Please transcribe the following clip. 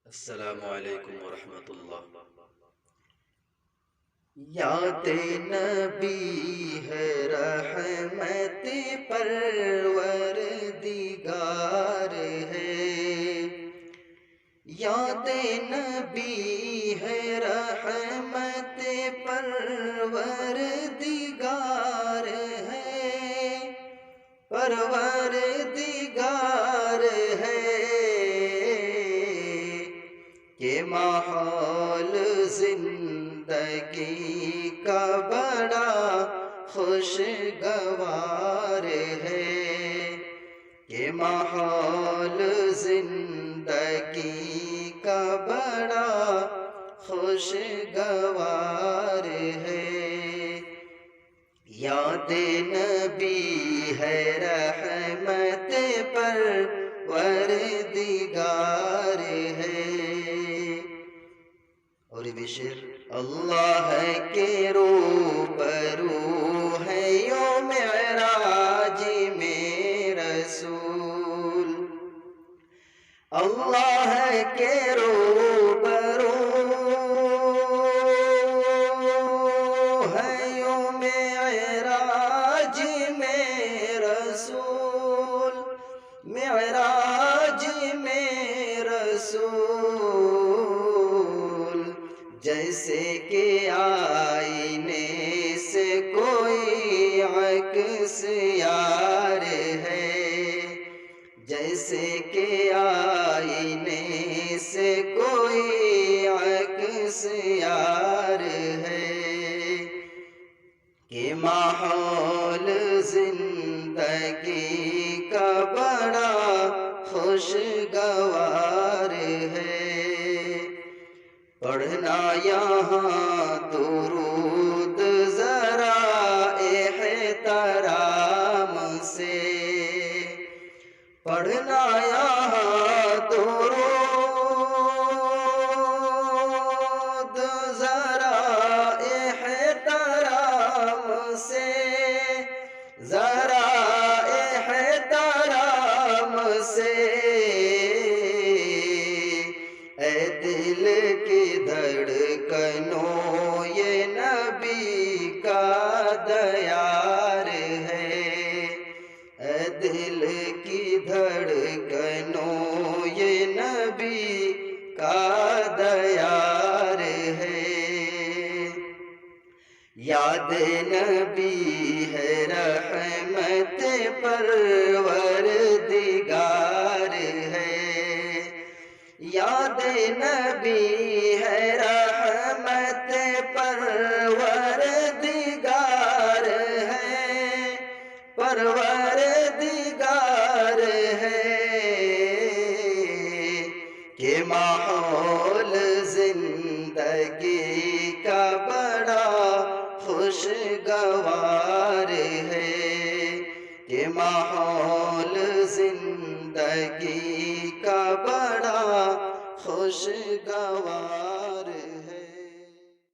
السلام علیکم ورحمۃ اللہ۔ یاد نبی ہے رحمت پروردگار ہے، یاد نبی ہے رحمت پروردگار ہے، پروردگار ہے کہ ماحول زندگی کا بڑا خوشگوار ہے، کہ ماحول زندگی کا بڑا خوشگوار ہے۔ یاد نبی ہے رحمت پروردگار ہے۔ اور یہ بھی شعر، اللہ کے روبرو ہے یوم معراج میں رسول، اللہ کے روبرو ہے یوم معراج میں رسول، معراج میں رسول، جیسے کہ آئینے سے کوئی عکس یار ہے، جیسے کہ آئینے سے کوئی عکس یار ہے، کہ ماحول زندگی کا بڑا خوشگوار ہے۔ پڑھنا یہاں درود ذرا احترام سے، پڑھنا یہاں درود ذرا احترام سے، ذرا احترام سے، اے دل کی دھڑکنوں یہ نبی کا دیار ہے، اے دل کی دھڑکنوں یہ نبی کا دیار ہے۔ یاد نبی ہے رحمت پروردگار ہے، یاد نبی ہے رحمت پروردگار ہے، پروردگار ہے، کہ ماحول زندگی کا بڑا خوشگوار ہے، کہ ماحول زندگی کا بڑا خوشگوار